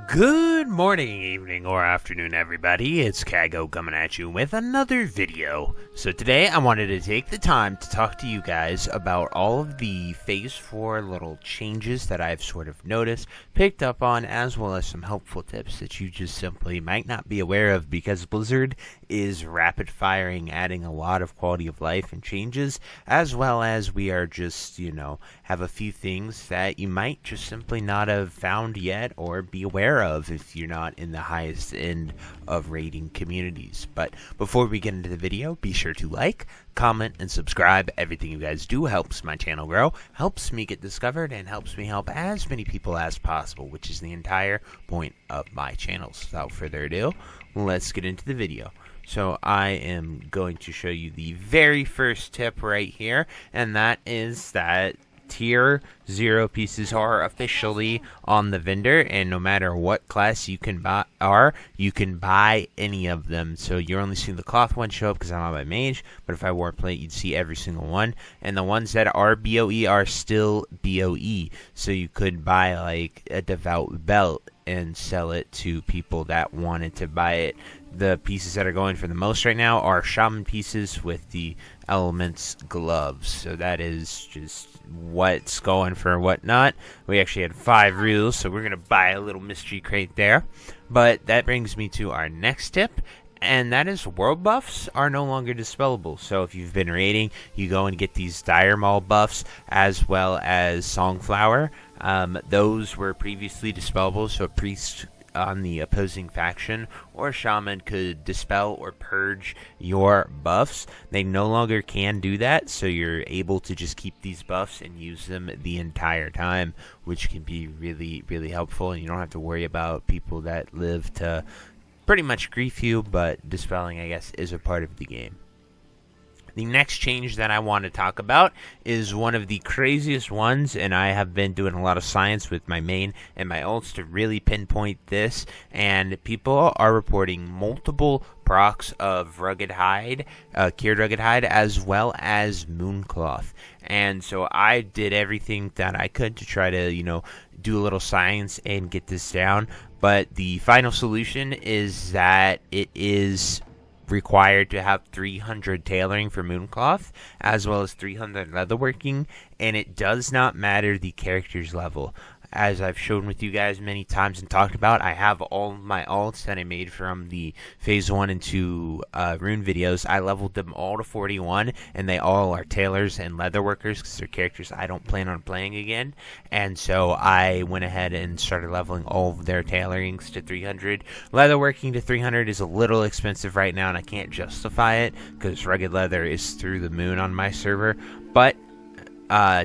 Good morning, evening, or afternoon, everybody. It's Kaghoe coming at you with another video. So today I wanted to take the time to talk to you guys about all of the Phase 4 little changes that I've sort of noticed, picked up on, as well as some helpful tips that you just simply might not be aware of, because Blizzard is rapid firing, adding a lot of quality of life and changes, as well as we are just, have a few things that you might just simply not have found yet or be aware of if you're not in the highest end of raiding communities. But before we get into the video, be sure to like, comment, and subscribe. Everything you guys do helps my channel grow, helps me get discovered, and helps me help as many people as possible, which is the entire point of my channel. So without further ado, let's get into the video. So I am going to show you the very first tip right here, and that is that Tier 0 pieces are officially on the vendor, and no matter what class you can buy any of them. So you're only seeing the cloth one show up because I'm on my mage, but if I wore plate, you'd see every single one. And the ones that are BOE are still BOE, so you could buy like a devout belt and sell it to people that wanted to buy it. The pieces that are going for the most right now are shaman pieces with the elements gloves. So that is just what's going for whatnot. We actually had 5 reels, so we're going to buy a little mystery crate there. But that brings me to our next tip, and that is world buffs are no longer dispellable. So if you've been raiding, you go and get these Dire Maul buffs as well as Songflower. Those were previously dispellable, so a priest on the opposing faction or shaman could dispel or purge your buffs. They no longer can do that, so you're able to just keep these buffs and use them the entire time, which can be really, really helpful, and you don't have to worry about people that live to pretty much grief you, but dispelling, I guess, is a part of the game. The next change that I want to talk about is one of the craziest ones, and I have been doing a lot of science with my main and my ults to really pinpoint this, and people are reporting multiple procs of Rugged Hide, Cured Rugged Hide, as well as Mooncloth. And so I did everything that I could to try to, do a little science and get this down, but the final solution is that it is required to have 300 tailoring for Mooncloth, as well as 300 leatherworking, and it does not matter the character's level. As I've shown with you guys many times and talked about, I have all my alts that I made from the Phase 1 and 2 rune videos. I leveled them all to 41, and they all are tailors and leatherworkers because they're characters I don't plan on playing again. And so I went ahead and started leveling all of their tailorings to 300. Leatherworking to 300 is a little expensive right now, and I can't justify it because rugged leather is through the moon on my server. But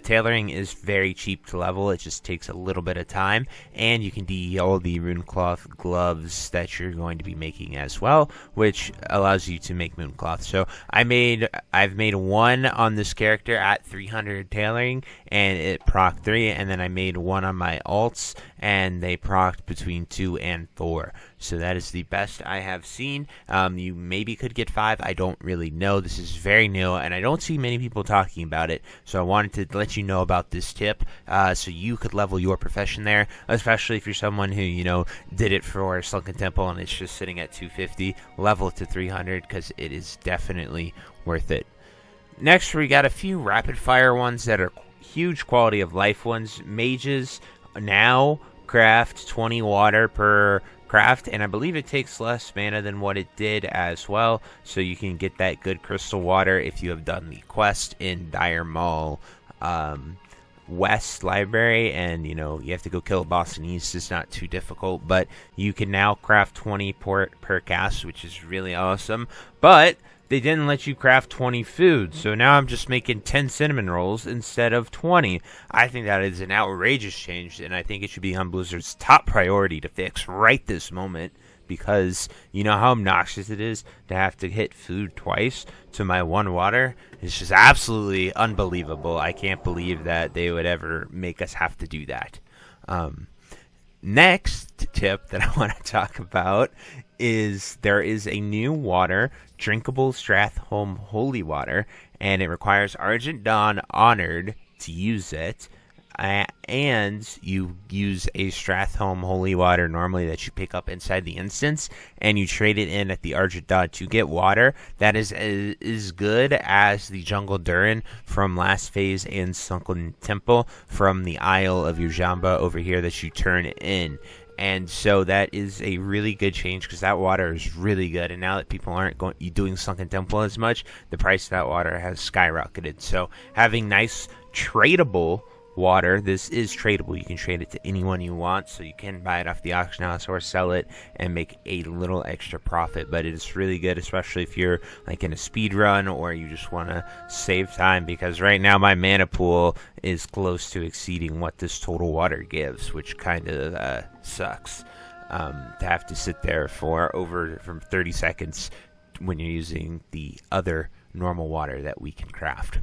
tailoring is very cheap to level. It just takes a little bit of time, and you can do all the Runecloth gloves that you're going to be making as well, which allows you to make Mooncloth. So I've made one on this character at 300 tailoring, and it proc 3, and then I made one on my alts, and they procced between 2 and 4. So that is the best I have seen. You maybe could get 5. I don't really know. This is very new, and I don't see many people talking about it. So I wanted to let you know about this tip, so you could level your profession there, especially if you're someone who, did it for Sunken Temple and it's just sitting at 250. Level it to 300 because it is definitely worth it. Next, we got a few rapid fire ones that are huge quality of life ones. Mages now craft 20 water per craft, and I believe it takes less mana than what it did as well, so you can get that good crystal water if you have done the quest in Dire Maul West Library, and you have to go kill a boss in East. It's not too difficult, but you can now craft 20 per cast, which is really awesome. But they didn't let you craft 20 food, so now I'm just making 10 cinnamon rolls instead of 20. I think that is an outrageous change, and I think it should be on Blizzard's top priority to fix right this moment, because you know how obnoxious it is to have to hit food twice to my 1 water? It's just absolutely unbelievable. I can't believe that they would ever make us have to do that. Next tip that I want to talk about is there is a new water, drinkable Strathholm Holy Water, and it requires Argent Dawn Honored to use it. and you use a Stratholme Holy Water normally that you pick up inside the instance, and you trade it in at the Argent Dot to get water that is as good as the Jungle Durin from last phase and Sunken Temple from the Isle of Yujamba over here that you turn in. And so that is a really good change because that water is really good. And now that people aren't doing Sunken Temple as much, the price of that water has skyrocketed. So having nice tradable water, this is tradable. You can trade it to anyone you want. So you can buy it off the auction house or sell it and make a little extra profit. But it is really good, especially if you're like in a speed run or you just want to save time. Because right now my mana pool is close to exceeding what this total water gives, which kind of sucks to have to sit there for from 30 seconds when you're using the other normal water that we can craft.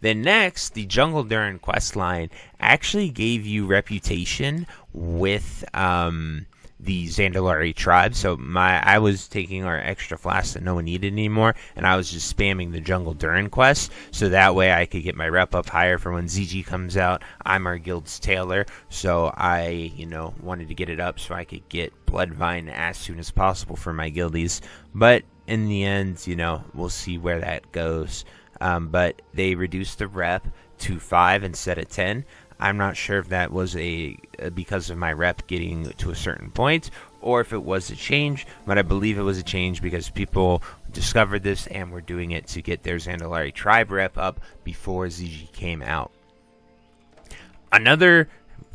Then next, the Jungle Durin quest line actually gave you reputation with the Zandalari tribe. So I was taking our extra flask that no one needed anymore, and I was just spamming the Jungle Durin quest, so that way I could get my rep up higher for when ZG comes out. I'm our guild's tailor, so I, wanted to get it up so I could get Bloodvine as soon as possible for my guildies. But in the end, we'll see where that goes. But they reduced the rep to 5 instead of 10. I'm not sure if that was because of my rep getting to a certain point, or if it was a change, but I believe it was a change because people discovered this and were doing it to get their Zandalari tribe rep up before ZG came out. Another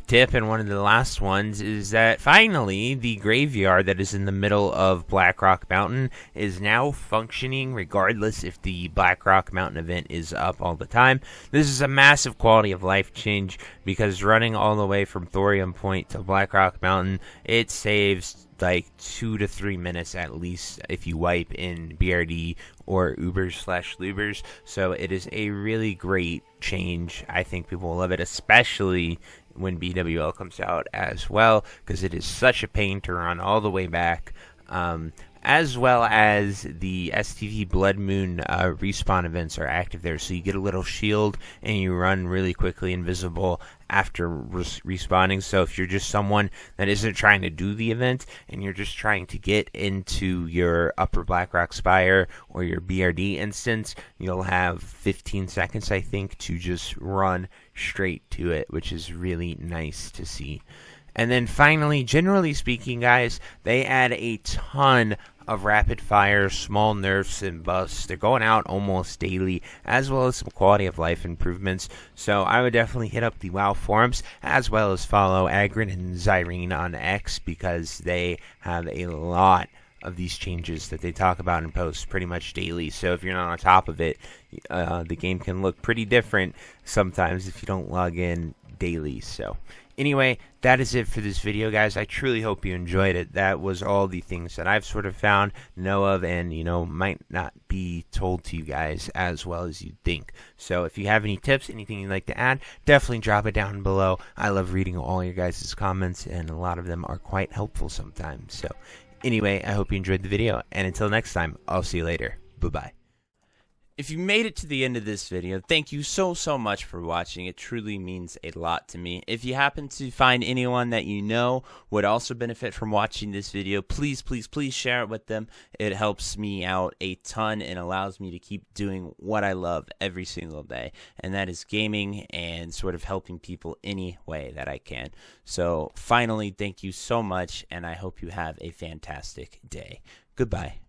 tip, and one of the last ones, is that finally the graveyard that is in the middle of Blackrock Mountain is now functioning regardless if the Blackrock Mountain event is up all the time. This is a massive quality of life change because running all the way from Thorium Point to Blackrock Mountain, it saves like 2 to 3 minutes at least if you wipe in BRD or Ubers/Lubers. So it is a really great change. I think people will love it, especially when BWL comes out as well, because it is such a pain to run all the way back. As well as the STV Blood Moon respawn events are active there, so you get a little shield and you run really quickly invisible after respawning. So if you're just someone that isn't trying to do the event and you're just trying to get into your Upper Blackrock Spire or your BRD instance, you'll have 15 seconds, I think, to just run straight to it, which is really nice to see. And then finally, generally speaking, guys, they add a ton of rapid fire, small nerfs, and buffs. They're going out almost daily, as well as some quality of life improvements. So I would definitely hit up the WoW forums, as well as follow Agrin and Zyrene on X, because they have a lot of these changes that they talk about and post pretty much daily. So if you're not on top of it, the game can look pretty different sometimes if you don't log in daily. So anyway, that is it for this video, guys. I truly hope you enjoyed it. That was all the things that I've sort of found, know of, and, might not be told to you guys as well as you'd think. So if you have any tips, anything you'd like to add, definitely drop it down below. I love reading all your guys' comments, and a lot of them are quite helpful sometimes. So anyway, I hope you enjoyed the video, and until next time, I'll see you later. Bye-bye. If you made it to the end of this video, thank you so much for watching. It truly means a lot to me. If you happen to find anyone that you know would also benefit from watching this video, please share it with them. It helps me out a ton and allows me to keep doing what I love every single day, and that is gaming and sort of helping people any way that I can. So finally, thank you so much, and I hope you have a fantastic day. Goodbye.